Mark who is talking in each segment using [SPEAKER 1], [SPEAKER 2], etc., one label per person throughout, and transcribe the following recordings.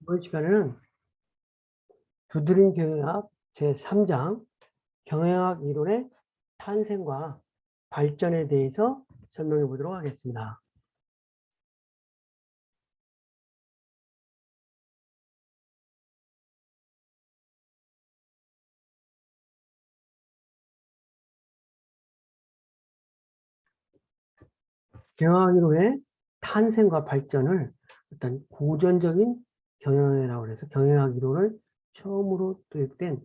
[SPEAKER 1] 이번 시간에는 두드림 경영학 제3장 경영학 이론의 탄생과 발전에 대해서 설명해 보도록 하겠습니다. 경영학 이론의 탄생과 발전을 어떤 고전적인 경영이라고 해서 경영학 이론을 처음으로 도입된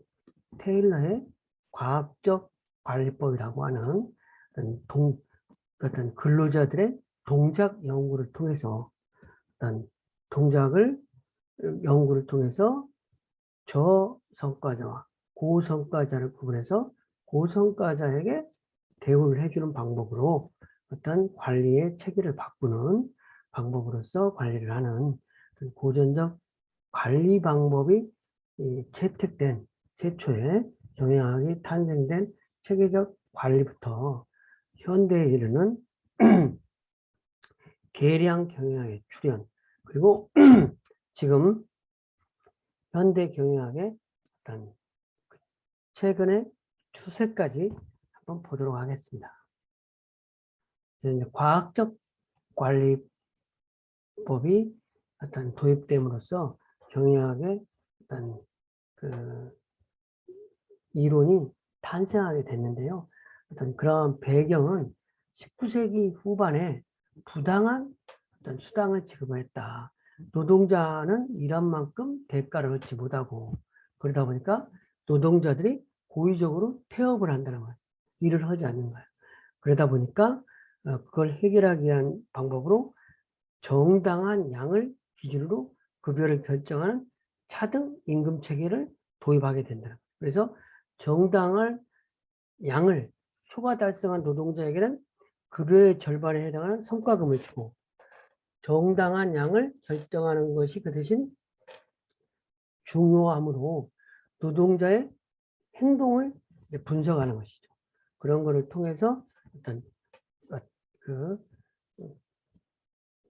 [SPEAKER 1] 테일러의 과학적 관리법이라고 하는 어떤 근로자들의 동작 연구를 통해서 어떤 동작을 연구를 통해서 저성과자와 고성과자를 구분해서 고성과자에게 대우를 해주는 방법으로 어떤 관리의 체계를 바꾸는 방법으로서 관리를 하는 고전적 관리 방법이 채택된 최초의 경영학이 탄생된 체계적 관리부터 현대에 이르는 계량 경영학의 출현, 그리고 지금 현대 경영학의 어떤 최근의 추세까지 한번 보도록 하겠습니다. 이제 과학적 관리법이 어떤 도입됨으로써 경영학의 어떤 이론이 탄생하게 됐는데요. 어떤 그런 배경은 19세기 후반에 부당한 어떤 수당을 지급했다. 노동자는 일한 만큼 대가를 얻지 못하고, 그러다 보니까 노동자들이 고의적으로 태업을 한다는 거예요. 일을 하지 않는 거예요. 그러다 보니까 그걸 해결하기 위한 방법으로 정당한 양을 기준으로 급여를 결정하는 차등 임금 체계를 도입하게 된다. 그래서 정당한 양을 초과 달성한 노동자에게는 급여의 절반에 해당하는 성과금을 주고, 정당한 양을 결정하는 것이 그 대신 중요하므로 노동자의 행동을 분석하는 것이죠. 그런 것을 통해서 어떤 그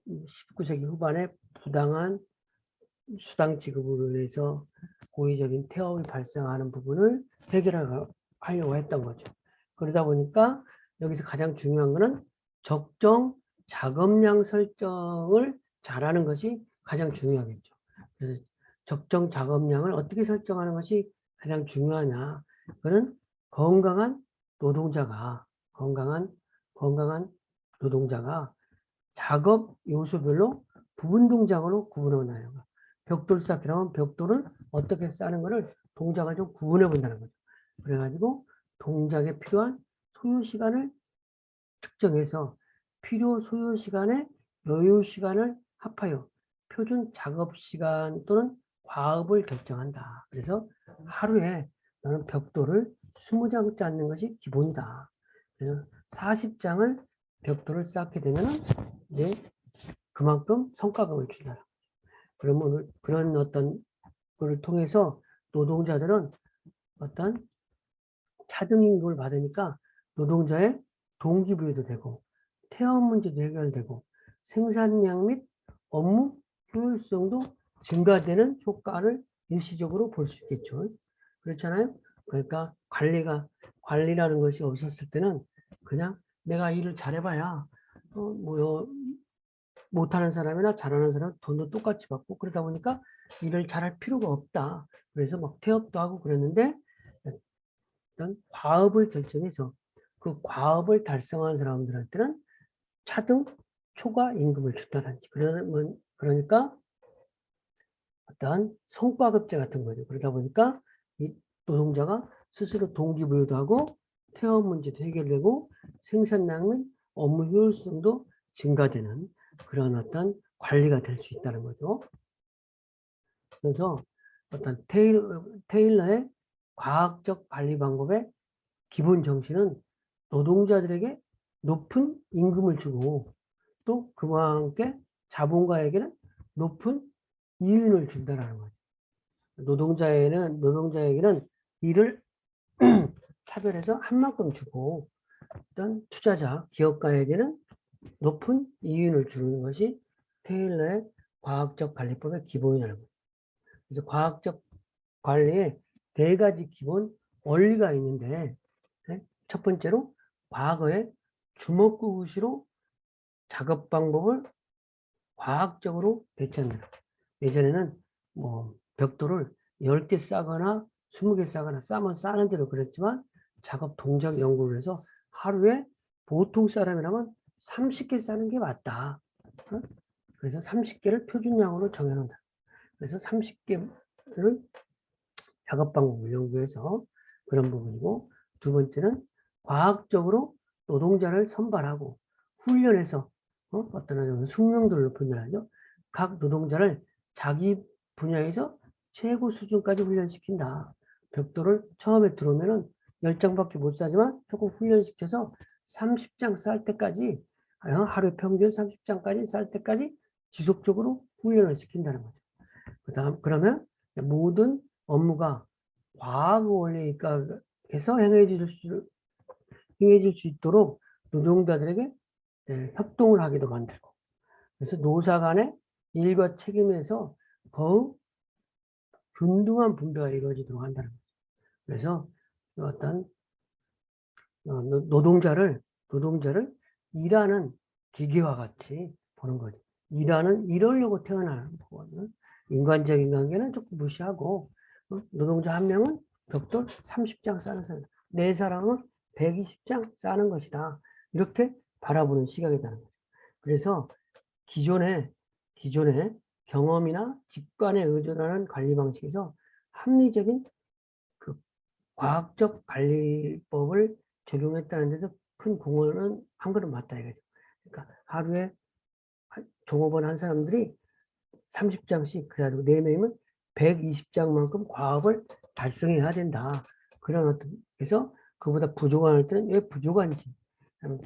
[SPEAKER 1] 19세기 후반에 부당한 수당 지급으로 인해서 고의적인 태업이 발생하는 부분을 해결하려고 했던 거죠. 그러다 보니까 여기서 가장 중요한 것은 적정 작업량 설정을 잘하는 것이 가장 중요하겠죠. 그래서 적정 작업량을 어떻게 설정하는 것이 가장 중요하냐. 그는 건강한 노동자가 작업 요소별로 부분 동작으로 구분해 놔요. 벽돌 쌓기라면 벽돌을 어떻게 쌓는 것을 동작을 좀 구분해 본다는 거죠. 그래가지고 동작에 필요한 소요 시간을 측정해서 필요 소요 시간에 여유 시간을 합하여 표준 작업 시간 또는 과업을 결정한다. 그래서 하루에 나는 벽돌을 20장 쌓는 것이 기본이다. 그래서 40장을 벽돌을 쌓게 되면 이제 그만큼 성과급을 준다. 그러면 그런 어떤 거를 통해서 노동자들은 어떤 차등임금을 받으니까 노동자의 동기부여도 되고 태업 문제도 해결되고 생산량 및 업무 효율성도 증가되는 효과를 일시적으로 볼 수 있겠죠. 그렇잖아요. 그러니까 관리라는 것이 없었을 때는 그냥 내가 일을 잘해봐야 못하는 사람이나 잘하는 사람 돈도 똑같이 받고 그러다 보니까 일을 잘할 필요가 없다. 그래서 막 태업도 하고 그랬는데 일단 과업을 결정해서 그 과업을 달성한 사람들한테는 차등 초과 임금을 준다든지 그러니까 어떠한 성과급제 같은 거죠. 그러다 보니까 이 노동자가 스스로 동기부여도 하고 태업 문제도 해결되고 생산량은 업무 효율성도 증가되는 그런 어떤 관리가 될 수 있다는 거죠. 그래서 어떤 테일러의 과학적 관리 방법의 기본 정신은 노동자들에게 높은 임금을 주고 또 그와 함께 자본가에게는 높은 이윤을 준다는 거죠. 노동자에게는 일을 차별해서 한 만큼 주고 어떤 투자자, 기업가에게는 높은 이윤을 주는 것이 테일러의 과학적 관리법의 기본이라는 거예요. 그래서 과학적 관리에 4가지 기본 원리가 있는데, 첫 번째로 과거에 주먹구구시로 작업 방법을 과학적으로 대체한다. 예전에는 뭐 벽돌을 10개 싸거나 20개 싸거나 싸면 싸는 대로 그랬지만 작업 동작 연구를 해서 하루에 보통 사람이라면 30개 싸는 게 맞다. 그래서 30개를 표준량으로 정해놓는다. 그래서 30개를 작업 방법을 연구해서 그런 부분이고, 두 번째는 과학적으로 노동자를 선발하고 훈련해서 어떤 숙명도를 높은 일하죠. 각 노동자를 자기 분야에서 최고 수준까지 훈련시킨다. 벽돌을 처음에 들어오면은 10장밖에 못 싸지만 조금 훈련시켜서 30장 쌀 때까지, 하루 평균 30장까지 쌀 때까지 지속적으로 훈련을 시킨다는 거죠. 그러면 모든 업무가 과학 원리에서 행해질 수 있도록 노동자들에게 협동을 하기도 만들고, 그래서 노사 간의 일과 책임에서 더욱 균등한 분배가 이루어지도록 한다는 거죠. 그래서 어떤 노동자를 일하는 기계와 같이 보는 거죠. 일하려고 태어나는 거거든요. 인간적인 관계는 조금 무시하고, 노동자 한 명은 벽돌 30장 싸는 사람, 4사람은 120장 싸는 것이다. 이렇게 바라보는 시각이라는 거죠. 그래서 기존의 경험이나 직관에 의존하는 관리 방식에서 합리적인 그 과학적 관리법을 적용했다는 데서 큰 공헌은 한 거는 맞다 이거죠. 그러니까 하루에 종업원 한 사람들이 30장씩, 그래가지고 4명이면 120장만큼 과업을 달성해야 된다. 그런 어떤, 그래서 그보다 부족할 때는 왜 부족한지,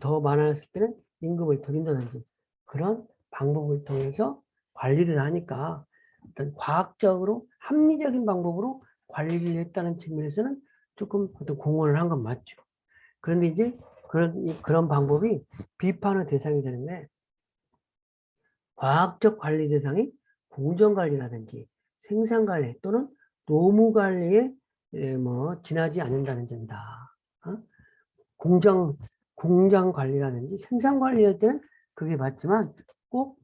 [SPEAKER 1] 더 많았을 때는 임금을 드린다든지, 그런 방법을 통해서 관리를 하니까 어떤 과학적으로 합리적인 방법으로 관리를 했다는 측면에서는 조금 어떤 공헌을 한 건 맞죠. 그런데 이제 그런 방법이 비판의 대상이 되는데, 과학적 관리 대상이 공정관리라든지 생산관리 또는 노무관리에 지나지 않는다는 점이다. 공장 관리라든지 생산 관리할 때는 그게 맞지만 꼭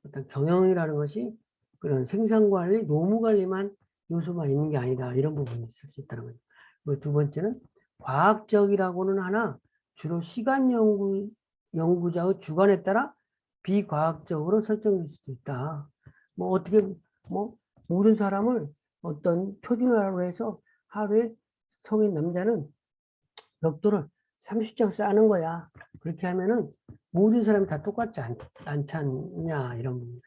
[SPEAKER 1] 어떤 경영이라는 것이 그런 생산 관리, 노무 관리만 요소만 있는 게 아니다. 이런 부분이 있을 수 있다는 거죠. 그리고 두 번째는 과학적이라고는 하나 주로 시간 연구자의 주관에 따라 비과학적으로 설정될 수도 있다. 어떻게 모든 사람을 어떤 표준화로 해서 하루에 성인 남자는 벽돌을 30장 싸는 거야. 그렇게 하면은 모든 사람이 다 똑같지 않지 않냐, 이런 부분.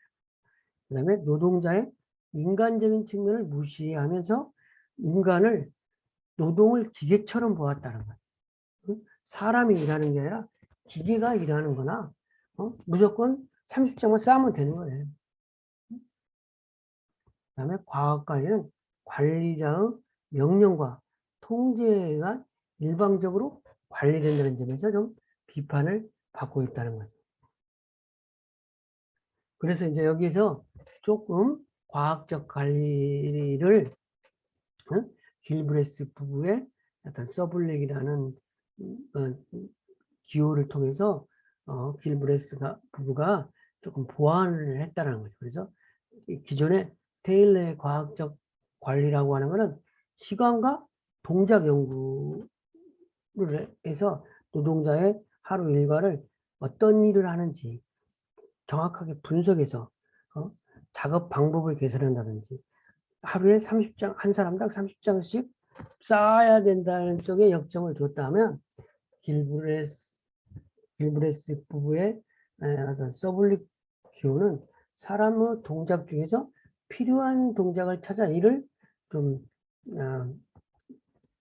[SPEAKER 1] 그 다음에 노동자의 인간적인 측면을 무시하면서 노동을 기계처럼 보았다는 거야. 사람이 일하는 게 아니라 기계가 일하는 거나, 무조건 30장만 싸면 되는 거예요. 그 다음에 과학관리는 관리자의 명령과 통제가 일방적으로 관리된다는 점에서 좀 비판을 받고 있다는 거죠. 그래서 이제 여기서 조금 과학적 관리를 길브레스 부부의 어떤 서블렉이라는 기호를 통해서 길브레스 부부가 조금 보완을 했다는 거죠. 그래서 기존의 테일러의 과학적 관리라고 하는 것은 시간과 동작 연구를 해서 노동자의 하루 일과를 어떤 일을 하는지 정확하게 분석해서 작업 방법을 개선한다든지, 하루에 30장, 한 사람당 30장씩 쌓아야 된다는 쪽에 역점을 뒀다면 길브레스 부부의 어떤 서블릭 기호는 사람의 동작 중에서 필요한 동작을 찾아 이를 좀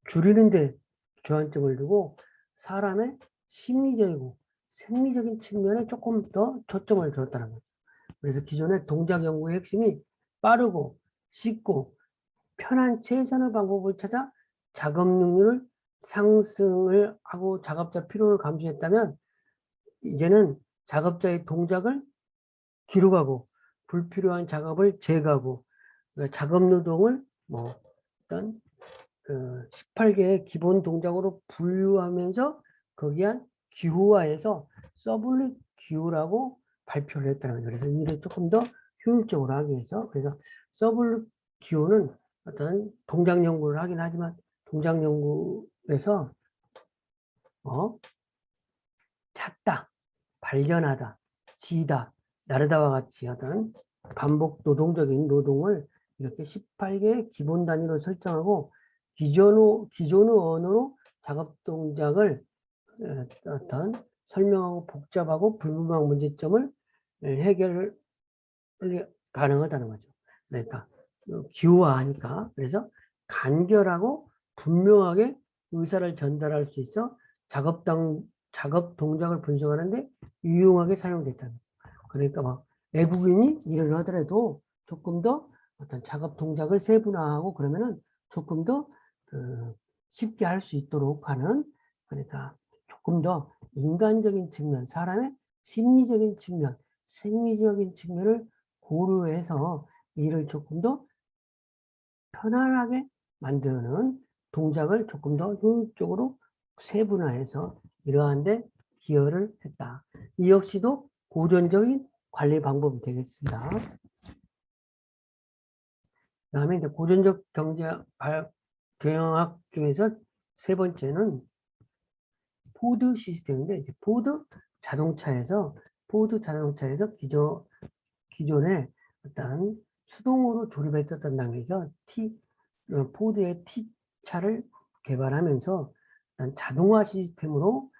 [SPEAKER 1] 줄이는데 주안점을 두고 사람의 심리적이고 생리적인 측면에 조금 더 초점을 줬다는 거죠. 그래서 기존의 동작 연구의 핵심이 빠르고 쉽고 편한 최선의 방법을 찾아 작업 능률을 상승을 하고 작업자 피로를 감소했다면, 이제는 작업자의 동작을 기록하고 불필요한 작업을 제거하고 그러니까 작업 노동을 뭐 어떤 그 18개의 기본 동작으로 분류하면서 거기에 기호화해서 서블릿 기호라고 발표를 했다는 거죠. 그래서 일을 조금 더 효율적으로 하기 위해서 그래서 서블릿 기호는 어떤 동작 연구를 하긴 하지만 동작 연구에서 찾다, 발견하다, 지다, 나르다와 같이 어떤 반복 노동적인 노동을 이렇게 18개의 기본 단위로 설정하고 기존의 언어로 작업 동작을 어떤 설명하고 복잡하고 불분명한 문제점을 해결 가능하다는 거죠. 그러니까 기호화하니까 그래서 간결하고 분명하게 의사를 전달할 수 있어 작업 동작을 분석하는데 유용하게 사용됐다는 거예요. 그러니까 막 외국인이 일을 하더라도 조금 더 어떤 작업 동작을 세분화하고 그러면은 조금 더 쉽게 할 수 있도록 하는 그러니까 조금 더 인간적인 측면, 사람의 심리적인 측면, 생리적인 측면을 고려해서 일을 조금 더 편안하게 만드는 동작을 조금 더 효율적으로 세분화해서 이러한 데 기여를 했다. 이 역시도 고전적인 관리 방법이 되겠습니다. 그 다음에 이제 고전적 경영학 중에서 세 번째는 포드 시스템인데 포드 자동차에서 기존에 어떤 수동으로 조립했었던 단계죠. 포드의 T차를 개발하면서 자동화 시스템으로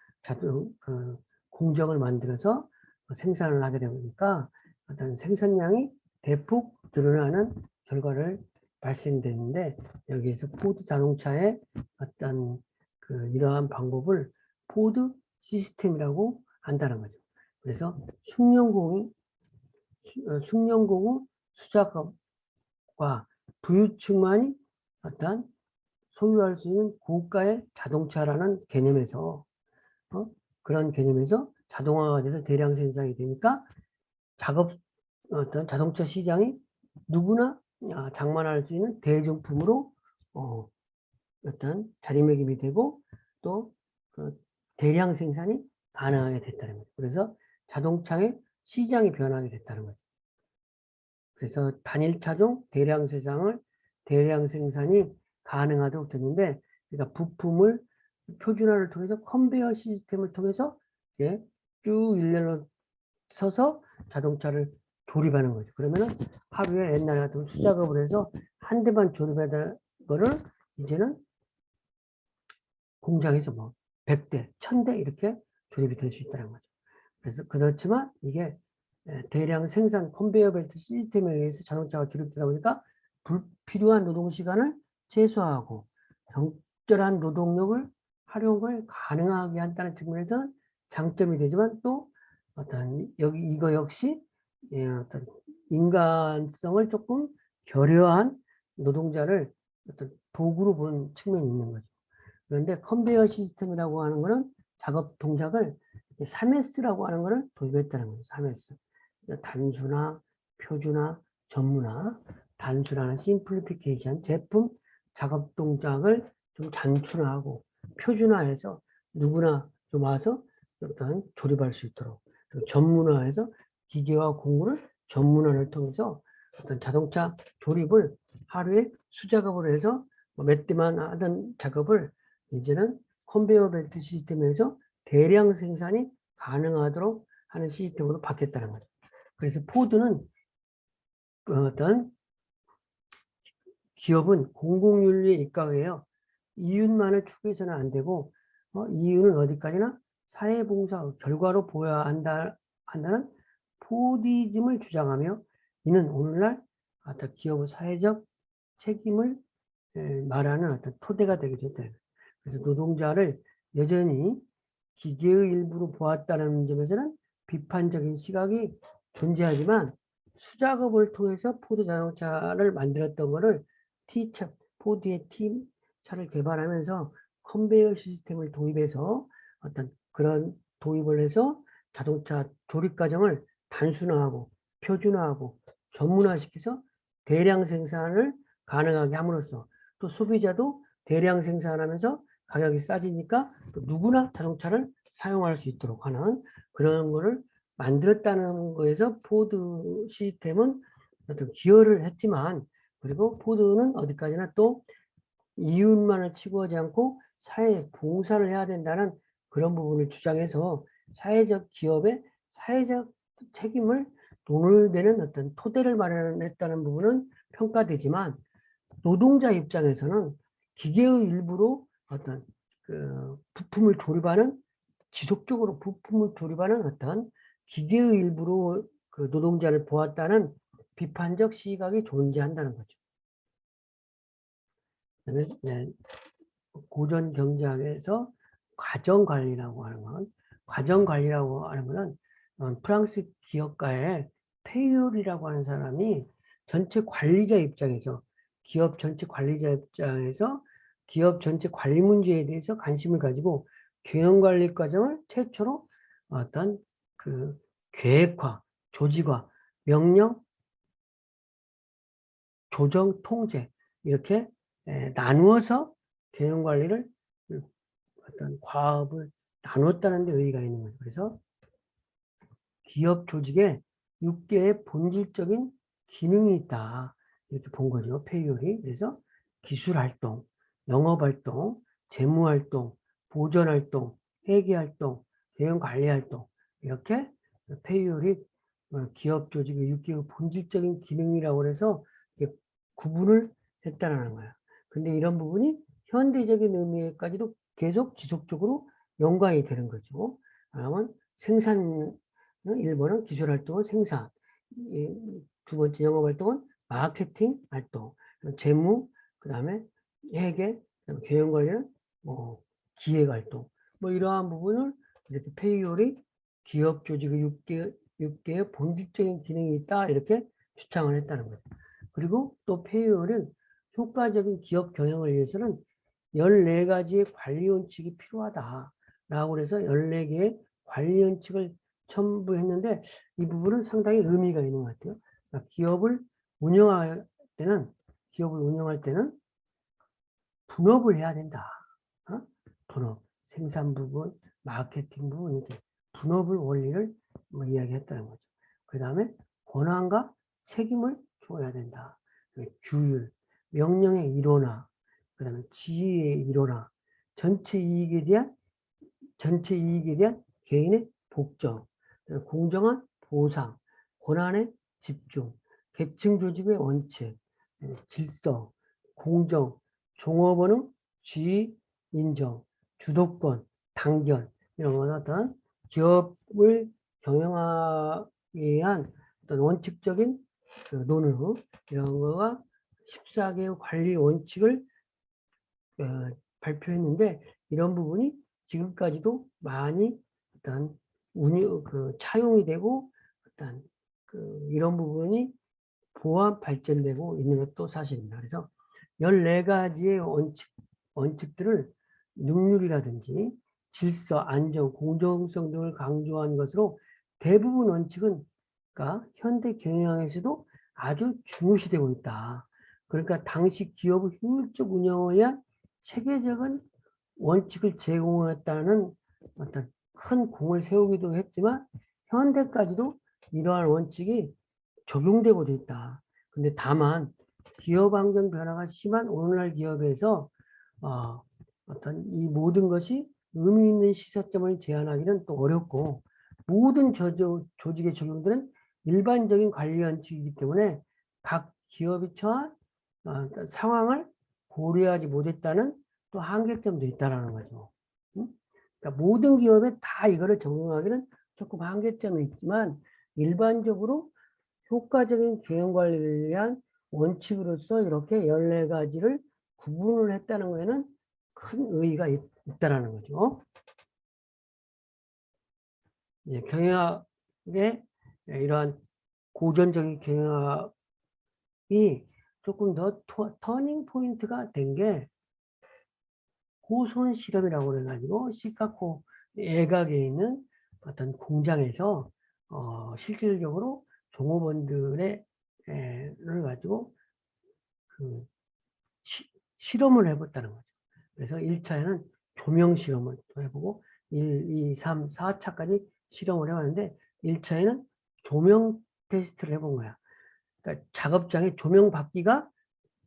[SPEAKER 1] 공정을 만들어서 생산을 하게 되니까 어떤 생산량이 대폭 늘어나는 결과를 발생되는데 여기에서 포드 자동차의 어떤 이러한 방법을 포드 시스템이라고 한다는 거죠. 그래서 숙련공의 수작업과 부유층만이 어떤 소유할 수 있는 고가의 자동차라는 개념에서 그런 개념에서 자동화가 돼서 대량 생산이 되니까 어떤 자동차 시장이 누구나 장만할 수 있는 대중품으로 어떤 자리매김이 되고 또 대량 생산이 가능하게 됐다는 거죠. 그래서 자동차의 시장이 변하게 됐다는 거죠. 그래서 단일 차종 대량 생산이 가능하도록 됐는데, 그러니까 부품을 표준화를 통해서 컨베이어 시스템을 통해서 쭉 일렬로 서서 자동차를 조립하는 거죠. 그러면은 하루에 옛날 같은 수작업을 해서 한 대만 조립하던 거를 이제는 공장에서 뭐 100대, 1000대 이렇게 조립이 될 수 있다는 거죠. 그래서 그렇지만 이게 대량 생산 컨베이어 벨트 시스템에 의해서 자동차가 조립되다 보니까 불필요한 노동 시간을 최소화하고 적절한 노동력을 활용을 가능하게 한다는 측면에서는 장점이 되지만 또 어떤 이거 역시 어떤 인간성을 조금 결여한 노동자를 어떤 도구로 보는 측면이 있는 거죠. 그런데 컨베이어 시스템이라고 하는 거는 작업 동작을 3S라고 하는 거를 도입했다는 거죠. 3S. 단순화, 표준화, 전문화. 단순화는 심플리피케이션, 제품 작업 동작을 좀 단순화하고 표준화해서 누구나 좀 와서 어떤 조립할 수 있도록 전문화해서 기계와 공구를 전문화를 통해서 어떤 자동차 조립을 하루에 수작업을 해서 몇 대만 하던 작업을 이제는 컨베이어 벨트 시스템에서 대량 생산이 가능하도록 하는 시스템으로 바뀌었다는 거죠. 그래서 포드는 어떤 기업은 공공윤리에 입각해요. 이윤만을 추구해서는 안 되고 이윤은 어디까지나 사회봉사 결과로 보여야 한다는 포디즘을 주장하며 이는 오늘날 어떤 기업의 사회적 책임을 말하는 어떤 토대가 되게 됐다. 그래서 노동자를 여전히 기계의 일부로 보았다는 점에서는 비판적인 시각이 존재하지만 수작업을 통해서 포드 자동차를 만들었던 것을 포드의 T차를 개발하면서 컨베이어 시스템을 도입해서 어떤 그런 도입을 해서 자동차 조립 과정을 단순화하고 표준화하고 전문화시켜서 대량 생산을 가능하게 함으로써 또 소비자도 대량 생산하면서 가격이 싸지니까 또 누구나 자동차를 사용할 수 있도록 하는 그런 거를 만들었다는 거에서 포드 시스템은 어떤 기여를 했지만, 그리고 포드는 어디까지나 또 이윤만을 추구하지 않고 사회에 봉사를 해야 된다는 그런 부분을 주장해서 사회적 기업의 사회적 책임을 돈을 내는 어떤 토대를 마련했다는 부분은 평가되지만, 노동자 입장에서는 기계의 일부로 어떤 부품을 조립하는, 지속적으로 부품을 조립하는 어떤 기계의 일부로 그 노동자를 보았다는 비판적 시각이 존재한다는 거죠. 네, 고전 경제학에서 과정관리라고 하는 건, 과정관리라고 하는 것은 프랑스 기업가의 페이올이라고 하는 사람이 전체 관리자 입장에서, 기업 전체 관리자 입장에서 기업 전체 관리 문제에 대해서 관심을 가지고 경영관리 과정을 최초로 어떤 그 계획화, 조직화, 명령, 조정, 통제 이렇게 나누어서 경영관리를 어떤 과업을 나눴다는 데 의의가 있는 거죠. 그래서 기업 조직에 6개의 본질적인 기능이 있다. 이렇게 본 거죠. 페이올이. 그래서 기술활동, 영업활동, 재무활동, 보전활동, 회계활동, 경영관리활동 이렇게 페이올이 기업 조직의 6개의 본질적인 기능이라고 해서 구분을 했다는 거예요. 근데 이런 부분이 현대적인 의미에까지도 계속 지속적으로 연관이 되는 거죠. 그러면 생산, 1번은 기술활동은 생산, 두 번째 영업활동은 마케팅 활동, 재무, 그 다음에 회계, 그다음에 경영관리는 뭐 기획활동, 뭐 이러한 부분을 이렇게 페이올이 기업 조직의 6개의 본질적인 기능이 있다 이렇게 주장을 했다는 거죠. 그리고 또 페이올은 효과적인 기업 경영을 위해서는 14가지의 관리 원칙이 필요하다라고 해서 14개의 관리 원칙을 첨부했는데, 이 부분은 상당히 의미가 있는 것 같아요. 그러니까 기업을 운영할 때는 분업을 해야 된다. 분업, 생산 부분, 마케팅 부분, 이렇게 분업을 원리를 이야기했다는 거죠. 그 다음에 권한과 책임을 주어야 된다. 규율, 명령의 일원화, 그 다음에 지위의 일원화, 전체 이익에 대한 개인의 복적, 공정한 보상, 권한의 집중, 계층 조직의 원칙, 질서, 공정, 종업원의 지위 인정, 주도권, 단결, 이런 어떤 기업을 경영하기 위한 어떤 원칙적인 논의, 이런 거가 14개의 관리 원칙을 발표했는데, 이런 부분이 지금까지도 많이 어떤 차용이 되고 어떤 이런 부분이 보완 발전되고 있는 것도 사실입니다. 그래서 14가지의 원칙들을 능률이라든지 질서, 안정, 공정성 등을 강조한 것으로 대부분 원칙은 그러니까 현대 경영에서도 아주 중요시되고 있다. 그러니까 당시 기업의 효율적 운영을 위한 체계적인 원칙을 제공했다는 어떤 큰 공을 세우기도 했지만, 현대까지도 이러한 원칙이 적용되고 있다. 근데 다만 기업 환경 변화가 심한 오늘날 기업에서 어떤 이 모든 것이 의미 있는 시사점을 제안하기는 또 어렵고, 모든 조직에 적용되는 일반적인 관리 원칙이기 때문에 각 기업이 처한 상황을 고려하지 못했다는 또 한계점도 있다는 거죠. 그러니까 모든 기업에 다 이거를 적용하기는 조금 한계점이 있지만, 일반적으로 효과적인 경영관리를 위한 원칙으로서 이렇게 14가지를 구분을 했다는 것에는 큰 의의가 있다는 거죠. 경영학의 이러한 고전적인 경영학이 조금 더 터닝 포인트가 된 게 호손 실험이라고 그래가지고 시카고 애각에 있는 어떤 공장에서 실질적으로 종업원들의 가지고 그 실험을 해봤다는 거죠. 그래서 1차에는 조명 실험을 또 해보고 1, 2, 3, 4차까지 실험을 해봤는데 1차에는 조명 테스트를 해본 거야. 그러니까 작업장에 조명 받기가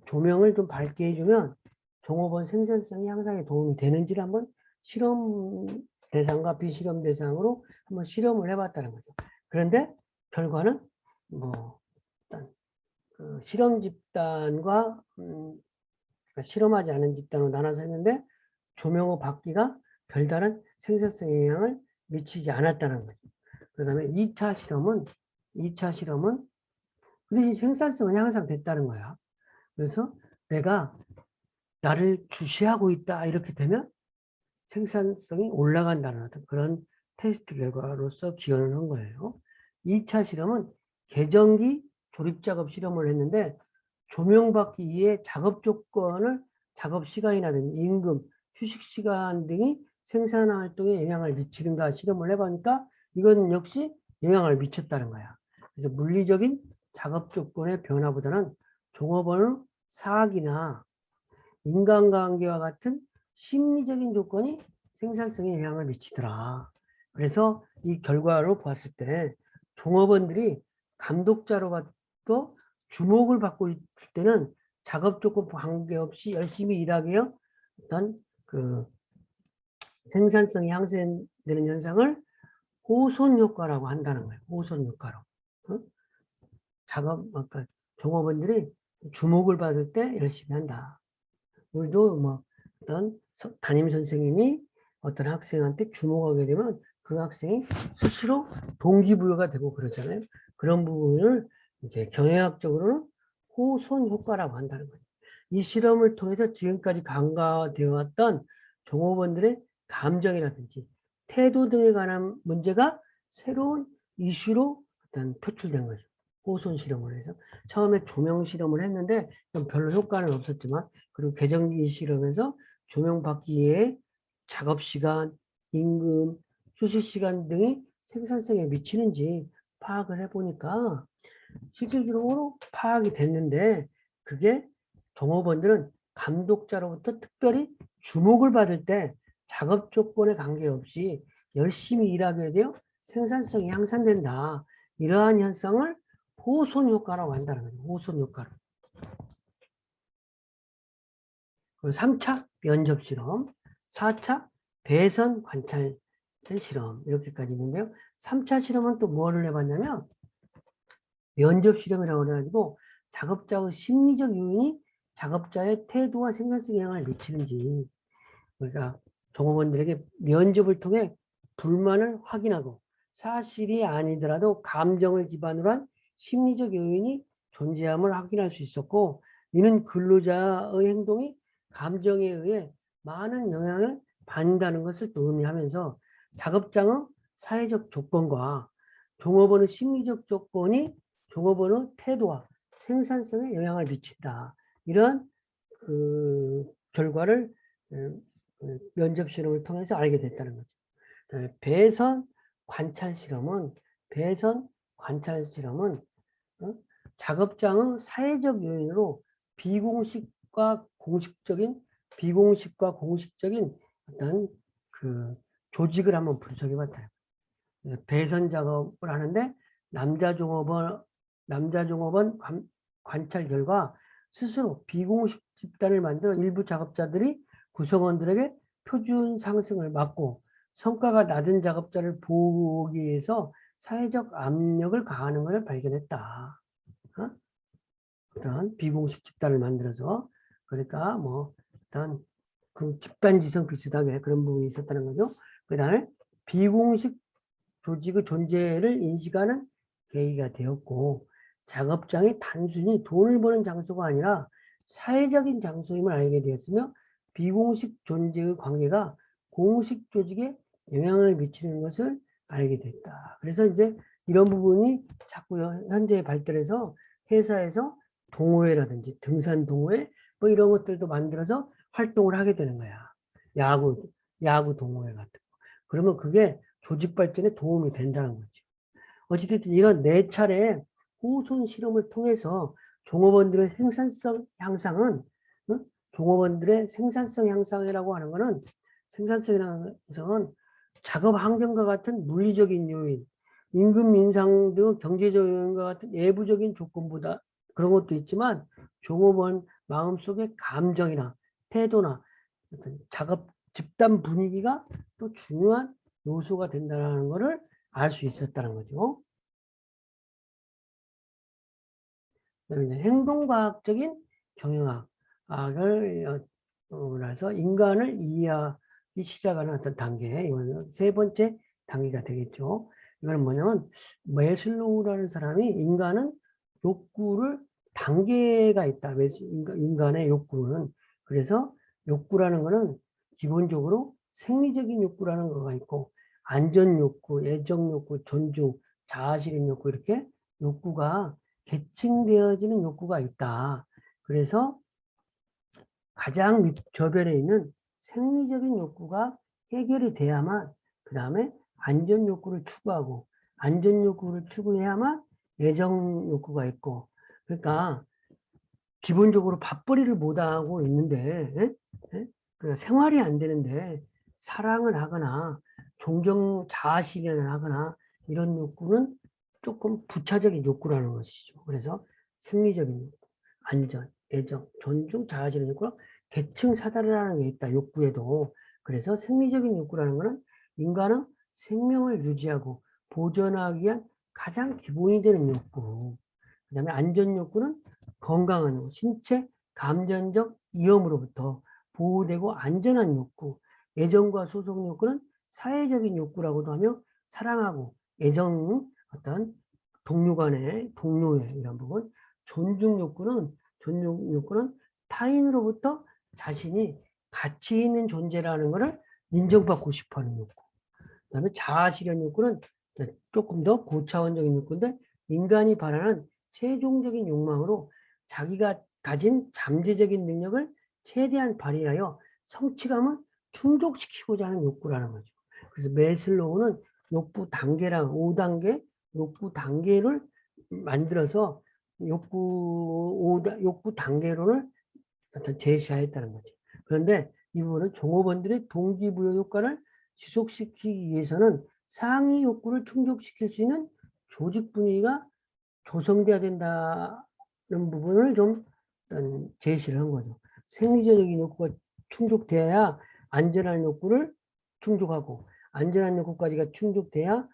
[SPEAKER 1] 조명을 좀 밝게 해주면 종업원 생산성이 향상에 도움이 되는지를 한번 실험 대상과 비실험 대상으로 한번 실험을 해봤다는 거죠. 그런데 결과는 뭐 일단 그 실험 집단과 그러니까 실험하지 않은 집단으로 나눠서 했는데 조명호 받기가 별다른 생산성에 영향을 미치지 않았다는 거죠. 그 다음에 2차 실험은 그 대신 생산성은 향상됐다는 거야. 그래서 내가 나를 주시하고 있다 이렇게 되면 생산성이 올라간다는 어떤 그런 테스트 결과로서 기원을 한 거예요. 2차 실험은 계정기 조립작업 실험을 했는데 조명받기 이외에 작업 조건을 작업 시간이라든지 임금, 휴식 시간 등이 생산 활동에 영향을 미치는가 실험을 해보니까 이건 역시 영향을 미쳤다는 거야. 그래서 물리적인 작업 조건의 변화보다는 종업원의 사학이나 인간관계와 같은 심리적인 조건이 생산성에 영향을 미치더라. 그래서 이 결과로 봤을 때 종업원들이 감독자로부터 주목을 받고 있을 때는 작업 조건 관계없이 열심히 일하게요. 어떤 그 생산성이 향상되는 현상을 호손 효과라고 한다는 거예요. 호손 효과로. 작업, 아까 종업원들이 주목을 받을 때 열심히 한다. 우리도 뭐 어떤 담임 선생님이 어떤 학생한테 주목하게 되면 그 학생이 스스로 동기부여가 되고 그러잖아요. 그런 부분을 이제 경영학적으로는 호손 효과라고 한다는 거죠. 이 실험을 통해서 지금까지 간과되어 왔던 종업원들의 감정이라든지 태도 등에 관한 문제가 새로운 이슈로 일단 표출된 거죠. 호손 실험을 해서 처음에 조명 실험을 했는데 별로 효과는 없었지만 그리고 계정기 실험에서 조명 받기 위해 작업시간, 임금, 휴식시간 등이 생산성에 미치는지 파악을 해보니까 실질적으로 파악이 됐는데 그게 종업원들은 감독자로부터 특별히 주목을 받을 때 작업 조건에 관계없이 열심히 일하게 되어 생산성이 향상된다. 이러한 현상을 호손 효과라고 한다는 거죠. 호손 효과로. 3차 면접 실험, 4차 배선 관찰 실험 이렇게까지 있는데요. 3차 실험은 또 뭐를 해봤냐면 면접 실험이라고 해가지고 작업자의 심리적 요인이 작업자의 태도와 생산성에 영향을 미치는지 그러니까 종업원들에게 면접을 통해 불만을 확인하고 사실이 아니더라도 감정을 기반으로 한 심리적 요인이 존재함을 확인할 수 있었고 이는 근로자의 행동이 감정에 의해 많은 영향을 받는다는 것을 또 의미하면서 작업장의 사회적 조건과 종업원의 심리적 조건이 종업원의 태도와 생산성에 영향을 미친다. 이런 결과를 면접 실험을 통해서 알게 됐다는 거죠. 배선 관찰 실험은 작업장의 사회적 요인으로 비공식과 공식적인 어떤 그 조직을 한번 분석해 봤다. 배선 작업을 하는데 남자 종업원 관찰 결과 스스로 비공식 집단을 만들어 일부 작업자들이 구성원들에게 표준 상승을 막고 성과가 낮은 작업자를 보호하기 위해서 사회적 압력을 가하는 것을 발견했다. 어떤 비공식 집단을 만들어서 그러니까 뭐 어떤 그 집단지성 비슷하게 그런 부분이 있었다는 거죠. 그 다음에 비공식 조직의 존재를 인식하는 계기가 되었고 작업장이 단순히 돈을 버는 장소가 아니라 사회적인 장소임을 알게 되었으며 비공식 존재의 관계가 공식 조직에 영향을 미치는 것을 알게 됐다. 그래서 이제 이런 부분이 자꾸 현재 발달해서 회사에서 동호회라든지 등산 동호회 뭐 이런 것들도 만들어서 활동을 하게 되는 거야. 야구 동호회 같은 거. 그러면 그게 조직 발전에 도움이 된다는 거죠. 어찌됐든 이런 4차례 호손 실험을 통해서 종업원들의 생산성 향상은 종업원들의 생산성 향상이라고 하는 것은 생산성 향상은 작업 환경과 같은 물리적인 요인, 임금 인상 등 경제적 요인과 같은 외부적인 조건보다 그런 것도 있지만 종업원 마음속의 감정이나 태도나 어떤 작업 집단 분위기가 또 중요한 요소가 된다는 것을 알 수 있었다는 거죠. 그다음에 행동과학적인 경영학을 그래서 인간을 이해하기 시작하는 어떤 단계, 이거는 세 번째 단계가 되겠죠. 이거는 뭐냐면 메슬로우라는 사람이 인간은 욕구를 단계가 있다. 인간의 욕구는. 그래서 욕구라는 거는 기본적으로 생리적인 욕구라는 거가 있고 안전 욕구, 애정 욕구, 존중, 자아실현 욕구 이렇게 욕구가 계층되어지는 욕구가 있다. 그래서 가장 밑저변에 있는 생리적인 욕구가 해결이 돼야만 그 다음에 안전 욕구를 추구하고 안전 욕구를 추구해야만 애정 욕구가 있고 그러니까 기본적으로 밥벌이를 못하고 있는데 그 생활이 안 되는데 사랑을 하거나 존경 자아실현을 하거나 이런 욕구는 조금 부차적인 욕구라는 것이죠. 그래서 생리적인 욕구, 안전, 애정, 존중, 자아실현 욕구가 계층 사다리라는 게 있다. 욕구에도. 그래서 생리적인 욕구라는 것은 인간은 생명을 유지하고 보존하기 위한 가장 기본이 되는 욕구. 그 다음에 안전 욕구는 건강한 욕구, 신체, 감정적 위험으로부터 보호되고 안전한 욕구, 애정과 소속 욕구는 사회적인 욕구라고도 하며 사랑하고 애정, 어떤 동료 간의 동료의 이런 부분, 존중 욕구는 타인으로부터 자신이 가치 있는 존재라는 것을 인정받고 싶어하는 욕구. 그다음에 자아실현 욕구는 조금 더 고차원적인 욕구인데 인간이 바라는 최종적인 욕망으로 자기가 가진 잠재적인 능력을 최대한 발휘하여 성취감을 충족시키고자 하는 욕구라는 거죠. 그래서 메슬로우는 욕구 단계랑 5단계 욕구 단계를 만들어서 욕구 단계론을 제시하였다는 거죠. 그런데 이 부분은 종업원들의 동기부여 효과를 지속시키기 위해서는 상위 욕구를 충족시킬 수 있는 조직 분위기가 조성돼야 된다는 부분을 좀 제시를 한 거죠. 생리적인 욕구가 충족돼야 안전한 욕구를 충족하고 안전한 욕구까지가 충족돼야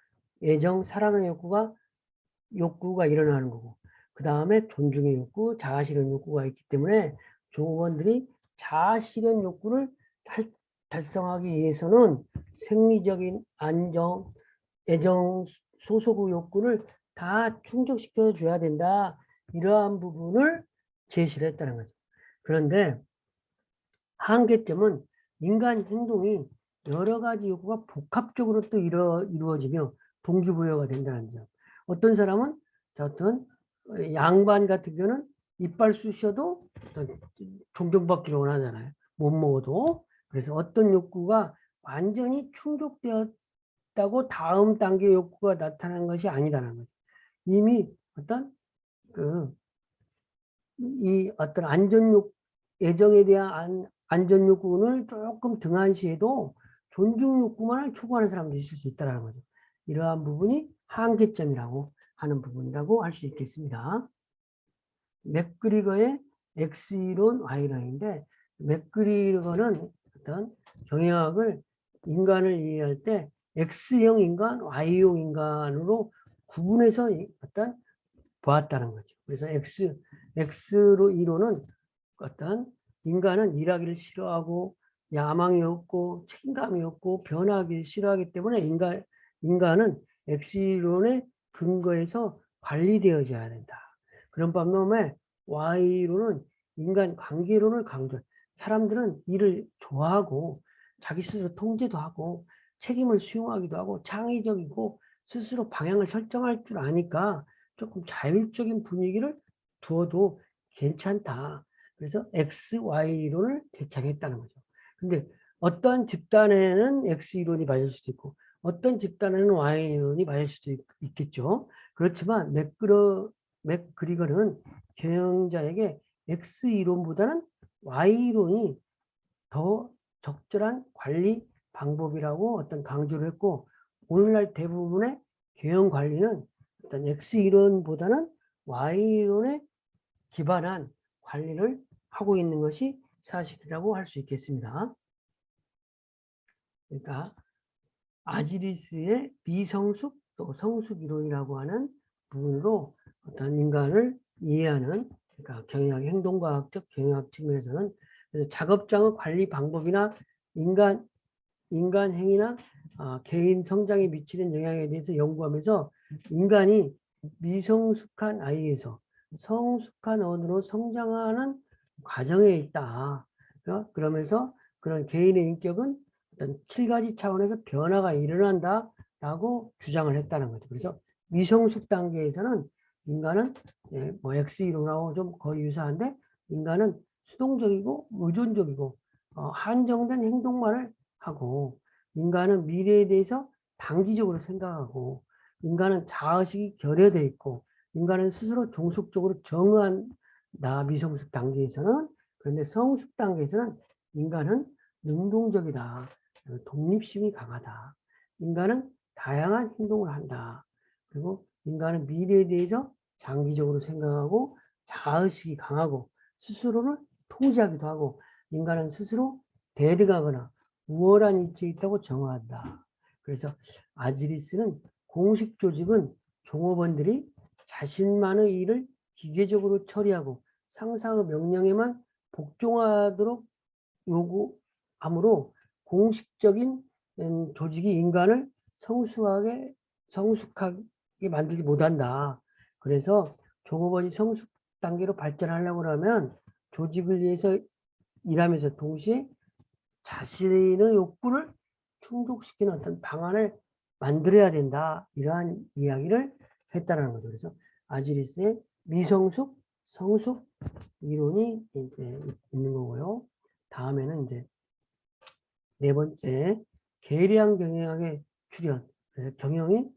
[SPEAKER 1] 애정, 사랑의 욕구가 일어나는 거고 그 다음에 존중의 욕구, 자아실현 욕구가 있기 때문에 종업원들이 자아실현 욕구를 달성하기 위해서는 생리적인 안정, 애정, 소속 욕구를 다 충족시켜 줘야 된다. 이러한 부분을 제시를 했다는 거죠. 그런데 한계점은 인간 행동이 여러 가지 욕구가 복합적으로 또 이루어지며 동기부여가 된다는 점. 어떤 사람은 어떤 양반 같은 경우는 이빨 쑤셔도 존경받기를 원하잖아요. 못 먹어도. 그래서 어떤 욕구가 완전히 충족되었다고 다음 단계 욕구가 나타나는 것이 아니다라는 거죠. 이미 어떤 이 어떤 애정에 대한 안전 욕구를 조금 등한시해도 존중 욕구만을 추구하는 사람도 있을 수 있다는 거죠. 이러한 부분이 한계점이라고 하는 부분이라고 할 수 있겠습니다. 맥그리거의 X이론, Y론인데 맥그리거는 어떤 경영학을 인간을 이해할 때 X형 인간, Y형 인간으로 구분해서 어떤 보았다는 거죠. 그래서 X로 이론은 어떤 인간은 일하기를 싫어하고 야망이 없고 책임감이 없고 변하기 싫어하기 때문에 인간은 X이론의 근거에서 관리되어져야 된다. 그런 반면에 Y이론은 인간 관계론을 강조. 사람들은 일을 좋아하고 자기 스스로 통제도 하고 책임을 수용하기도 하고 창의적이고 스스로 방향을 설정할 줄 아니까 조금 자율적인 분위기를 두어도 괜찮다. 그래서 X, Y 이론을 제창했다는 거죠. 근데 어떤 집단에는 X 이론이 맞을 수도 있고 어떤 집단에는 Y 이론이 맞을 수도 있겠죠. 그렇지만 맥그리거는 경영자에게 X 이론보다는 Y 이론이 더 적절한 관리 방법이라고 어떤 강조를 했고, 오늘날 대부분의 경영 관리는 어떤 X 이론보다는 Y 이론에 기반한 관리를 하고 있는 것이 사실이라고 할 수 있겠습니다. 그러니까 아지리스의 미성숙 또 성숙 이론이라고 하는 부분으로 어떤 인간을 이해하는, 그러니까 경영학, 행동과학적 경영학 측면에서는, 그래서 작업장의 관리 방법이나 인간 행위나 개인 성장에 미치는 영향에 대해서 연구하면서 인간이 미성숙한 아이에서 성숙한 어른으로 성장하는 과정에 있다. 그러면서 그런 개인의 인격은 어떤 7가지 차원에서 변화가 일어난다라고 주장을 했다는 거죠. 그래서 미성숙 단계에서는 인간은 뭐 X 이론하고 좀 거의 유사한데, 인간은 수동적이고 의존적이고 한정된 행동만을 하고, 인간은 미래에 대해서 단기적으로 생각하고, 인간은 자의식이 결여되어 있고, 인간은 스스로 종속적으로 정의한다, 미성숙 단계에서는. 그런데 성숙 단계에서는 인간은 능동적이다, 독립심이 강하다, 인간은 다양한 행동을 한다, 그리고 인간은 미래에 대해서 장기적으로 생각하고 자의식이 강하고 스스로를 통제하기도 하고, 인간은 스스로 대등하거나 우월한 위치에 있다고 정의한다. 그래서 아지리스는 공식 조직은 종업원들이 자신만의 일을 기계적으로 처리하고 상사의 명령에만 복종하도록 요구하므로 공식적인 조직이 인간을 성숙하게 만들지 못한다. 그래서 종업원이 성숙 단계로 발전하려고 하면 조직을 위해서 일하면서 동시에 자신의 욕구를 충족시키는 어떤 방안을 만들어야 된다, 이러한 이야기를 했다는 거죠. 그래서 아지리스의 미성숙, 성숙 이론이 이제 있는 거고요. 다음에는 이제 네 번째, 계량 경영학의 출현. 그래서 경영이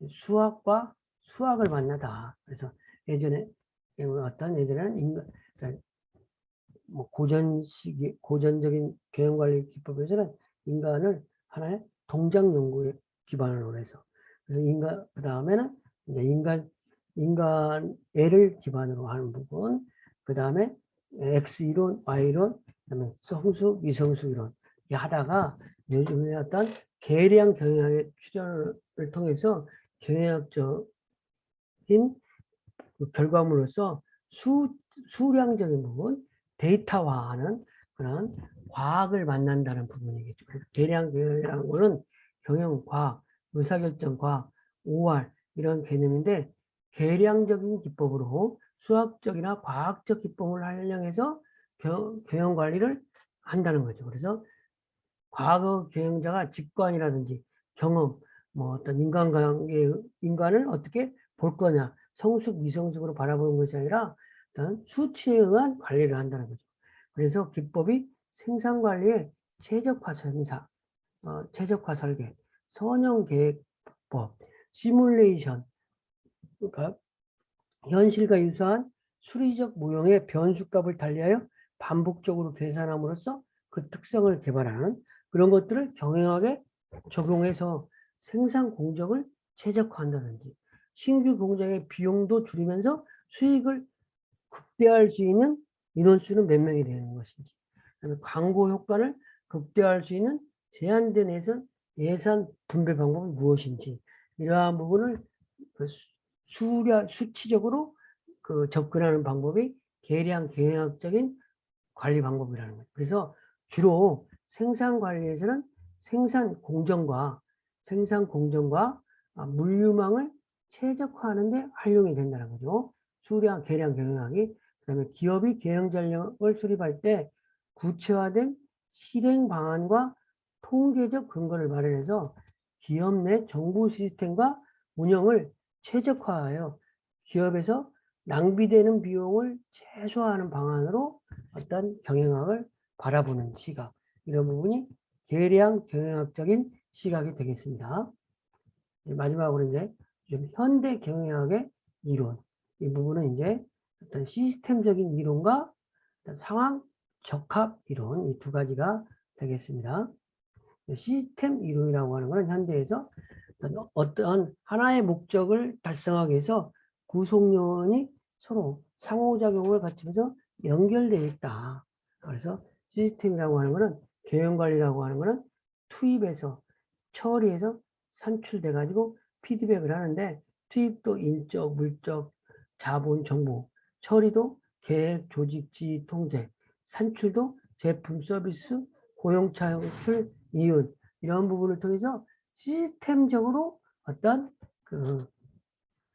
[SPEAKER 1] 수학과 수학을 만나다. 그래서 예전에는 그러니까 뭐 고전적인 경영관리 기법에서는 인간을 하나의 동작 연구에 기반으로 해서, 그래서 그 다음에는 이제 인간 애를 기반으로 하는 부분, 그 다음에 X 이론, Y 이론, 그다음에 성숙, 미성숙 이론 하다가 요즘에 어떤 계량 경영학의 출현을 통해서 경영학적인 그 결과물로서 수량적인 부분, 데이터화하는 그런 과학을 만난다는 부분이겠죠. 계량이라는 거는 경영 과학, 의사결정 과학, OR 이런 개념인데, 계량적인 기법으로 수학적이나 과학적 기법을 활용해서 경영 관리를 한다는 거죠. 그래서 과거 경영자가 직관이라든지 경험, 뭐 어떤 인간을 어떻게 볼 거냐, 성숙, 미성숙으로 바라보는 것이 아니라 어떤 수치에 의한 관리를 한다는 거죠. 그래서 기법이 생산관리의 최적화 최적화 설계, 선형 계획법, 시뮬레이션, 그러니까 현실과 유사한 수리적 모형의 변수값을 달리하여 반복적으로 계산함으로써 그 특성을 개발하는 그런 것들을 경영학에 적용해서 생산 공정을 최적화한다든지, 신규 공장의 비용도 줄이면서 수익을 극대화할 수 있는 인원수는 몇 명이 되는 것인지, 그다음에 광고 효과를 극대화할 수 있는 제한된 예산 분배 방법은 무엇인지, 이러한 부분을 그 수치적으로 그 접근하는 방법이 계량 경영학적인 관리 방법이라는 거예요. 그래서 주로 생산 관리에서는 생산 공정과 물류망을 최적화하는 데 활용이 된다는 거죠. 수량 계량 경영학이. 그다음에 기업이 경영 전략을 수립할 때 구체화된 실행 방안과 통계적 근거를 마련해서 기업 내 정보 시스템과 운영을 최적화하여 기업에서 낭비되는 비용을 최소화하는 방안으로 어떤 경영학을 바라보는 시각, 이런 부분이 계량 경영학적인 시각이 되겠습니다. 마지막으로 이제 좀 현대 경영학의 이론, 이 부분은 이제 어떤 시스템적인 이론과 어떤 상황 적합 이론, 이 두 가지가 되겠습니다. 시스템 이론이라고 하는 것은 현대에서 어떤 하나의 목적을 달성하기 위해서 구성요원이 서로 상호작용을 갖추면서 연결되어 있다. 그래서 시스템이라고 하는 것은 경영관리라고 하는 것은 투입해서 처리해서 산출돼 가지고 피드백을 하는데, 투입도 인적, 물적, 자본, 정보, 처리도 계획, 조직, 지휘, 통제, 산출도 제품, 서비스, 고용 창출, 이윤, 이런 부분을 통해서 시스템적으로 어떤 그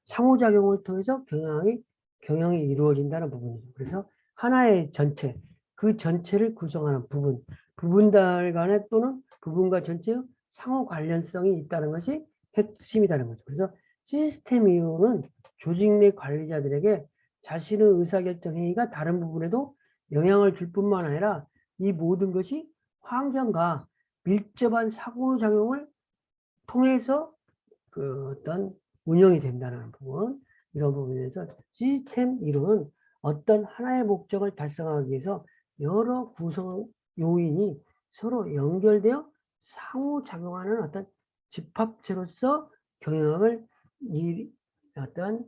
[SPEAKER 1] 상호작용을 통해서 경영이 이루어진다는 부분이죠. 그래서 하나의 전체, 그 전체를 구성하는 부분들 간에 또는 부분과 전체의 상호 관련성이 있다는 것이 핵심이라는 거죠. 그래서 시스템 이론은 조직 내 관리자들에게 자신의 의사결정 행위가 다른 부분에도 영향을 줄 뿐만 아니라 이 모든 것이 환경과 밀접한 상호작용을 통해서 그 어떤 운영이 된다는 부분, 이런 부분에서 시스템 이론은 어떤 하나의 목적을 달성하기 위해서 여러 구성 요인이 서로 연결되어 상호작용하는 어떤 집합체로서 경영을 어떤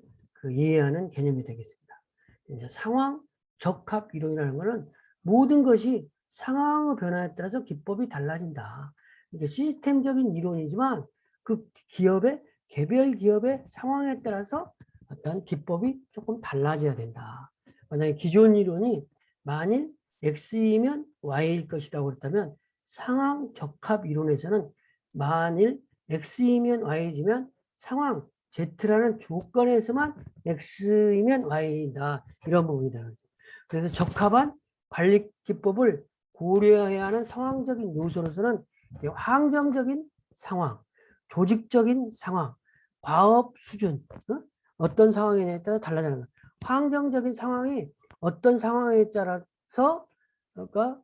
[SPEAKER 1] 이해하는 개념이 되겠습니다. 이제 상황 적합 이론이라는 것은 모든 것이 상황의 변화에 따라서 기법이 달라진다. 이게 시스템적인 이론이지만 그 개별 기업의 상황에 따라서 어떤 기법이 조금 달라져야 된다. 만약에 기존 이론이 만일 X이면 Y일 것이라고 그랬다면, 상황 적합 이론에서는 만일 X이면 Y이면 상황 Z라는 조건에서만 X이면 Y다. 이런 부분이다. 그래서 적합한 관리 기법을 고려해야 하는 상황적인 요소로서는 환경적인 상황, 조직적인 상황, 과업 수준, 어떤 상황에 따라 달라지는 거예요. 환경적인 상황이 어떤 상황에 따라서 그러니까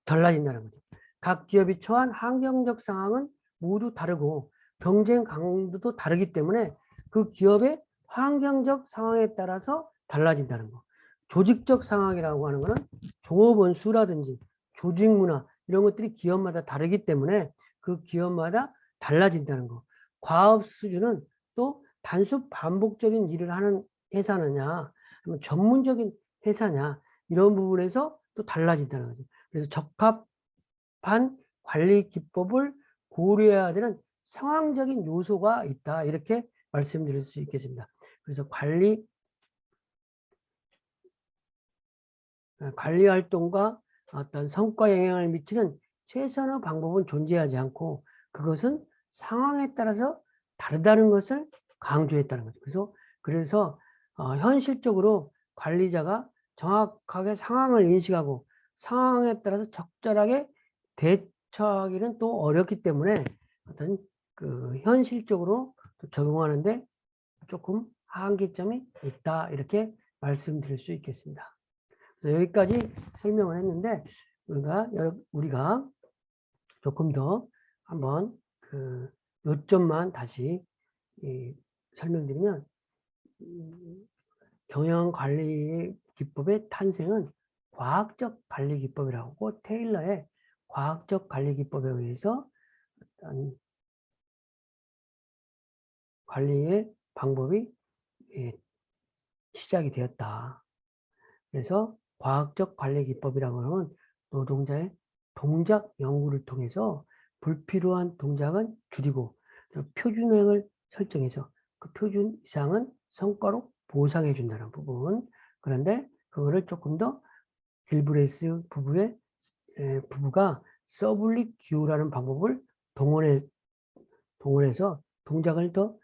[SPEAKER 1] 달라진다는 거죠. 각 기업이 처한 환경적 상황은 모두 다르고 경쟁 강도도 다르기 때문에 그 기업의 환경적 상황에 따라서 달라진다는 거. 조직적 상황이라고 하는 것은 종업원 수라든지 조직 문화, 이런 것들이 기업마다 다르기 때문에 그 기업마다 달라진다는 거. 과업 수준은 또 단순 반복적인 일을 하는 회사느냐, 아니면 전문적인 회사냐, 이런 부분에서 또 달라진다는 거죠. 그래서 적합한 관리 기법을 고려해야 되는 상황적인 요소가 있다. 이렇게 말씀드릴 수 있겠습니다. 그래서 관리 활동과 어떤 성과 영향을 미치는 최선의 방법은 존재하지 않고 그것은 상황에 따라서 다르다는 것을 강조했다는 거죠. 그래서 현실적으로 관리자가 정확하게 상황을 인식하고 상황에 따라서 적절하게 대처하기는 또 어렵기 때문에 어떤 현실적으로 적용하는데 조금 한계점이 있다. 이렇게 말씀드릴 수 있겠습니다. 여기까지 설명을 했는데 우리가 조금 더 한번 요점만 다시 설명드리면, 경영관리 기법의 탄생은 과학적 관리 기법이라고 하고, 테일러의 과학적 관리 기법에 의해서 관리의 방법이 시작이 되었다. 그래서 과학적 관리 기법이라고 하면 노동자의 동작 연구를 통해서 불필요한 동작은 줄이고 표준형을 설정해서 그 표준 이상은 성과로 보상해 준다는 부분. 그런데 그거를 조금 더 길브레이스 부부가 서블릭 기호라는 방법을 동원해서 동작을 더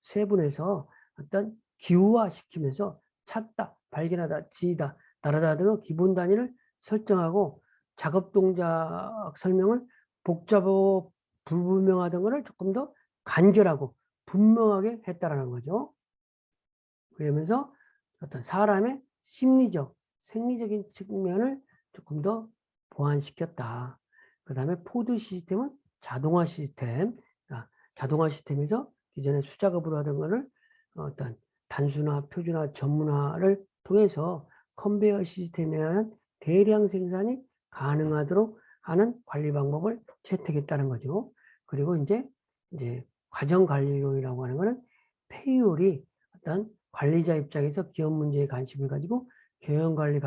[SPEAKER 1] 세분해서 어떤 기호화 시키면서 찾다, 발견하다, 지이다, 나르다 등의 기본 단위를 설정하고 작업 동작 설명을 복잡하고 불분명하던 것을 조금 더 간결하고 분명하게 했다라는 거죠. 그러면서 어떤 사람의 심리적, 생리적인 측면을 조금 더 보완시켰다. 그 다음에 포드 시스템은 자동화 시스템, 자동화 시스템에서 기존에 수작업으로 하던 것을 어떤 단순화, 표준화, 전문화를 통해서 컨베이어 시스템에 의한 대량 생산이 가능하도록 하는 관리 방법을 채택했다는 거죠. 그리고 이제 과정 관리론이라고 하는 거는 페이올이 어떤 관리자 입장에서 기업 문제에 관심을 가지고 경영 관리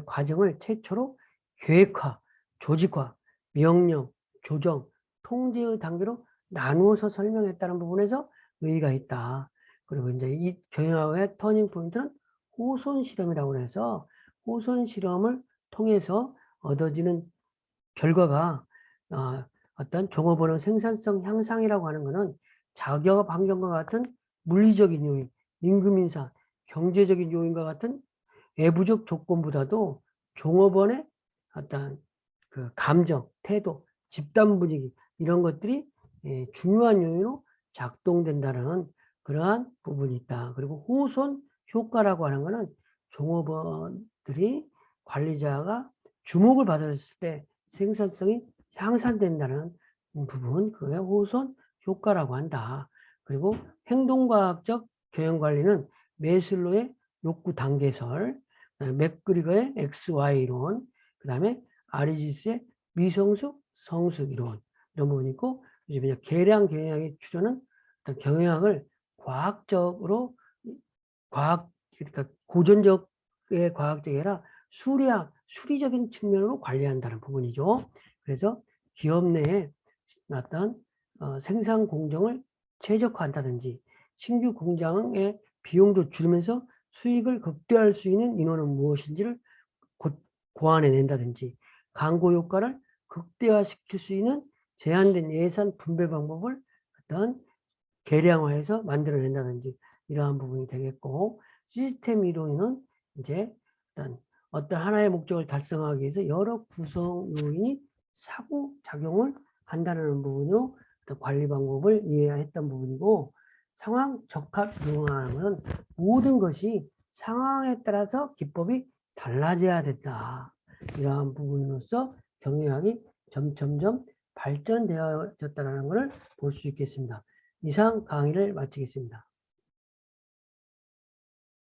[SPEAKER 1] 과정을 최초로 계획화, 조직화, 명령, 조정, 통제의 단계로 나누어서 설명했다는 부분에서 의의가 있다. 그리고 이제 이 경영학의 터닝 포인트는 호손 실험이라고 해서 호손 실험을 통해서 얻어지는 결과가 어떤 종업원의 생산성 향상이라고 하는 것은 자기업 환경과 같은 물리적인 요인, 임금 인상, 경제적인 요인과 같은 외부적 조건보다도 종업원의 어떤 그 감정, 태도, 집단 분위기 이런 것들이 중요한 요인으로 작동된다는 그러한 부분이 있다. 그리고 호손 효과라고 하는 것은 종업원들이 관리자가 주목을 받았을 때 생산성이 향상된다는 부분, 그게 호손 효과라고 한다. 그리고 행동과학적 경영관리는 메슬로의 욕구 단계설, 맥그리거의 XY 이론, 그 다음에 아리지스의 미성숙, 성숙 이론 이런 부분이 있고, 이제 계량 경영학의 추천은 경영학을 과학적으로 그러니까 고전적의 과학적이 아니라 수리적인 측면으로 관리한다는 부분이죠. 그래서 기업 내에 어떤 생산 공정을 최적화한다든지 신규 공장의 비용도 줄이면서 수익을 극대화할 수 있는 인원은 무엇인지를 고안해낸다든지 광고 효과를 극대화시킬 수 있는 제한된 예산 분배 방법을 어떤 계량화해서 만들어낸다든지 이러한 부분이 되겠고, 시스템 이론은 이제 어떤 하나의 목적을 달성하기 위해서 여러 구성 요인이 상호작용을 한다는 부분으로 관리 방법을 이해했던 부분이고, 상황 적합 융합은 모든 것이 상황에 따라서 기법이 달라져야 된다. 이러한 부분으로서 경영학이 점점점 발전되어졌다는 것을 볼 수 있겠습니다. 이상 강의를 마치겠습니다.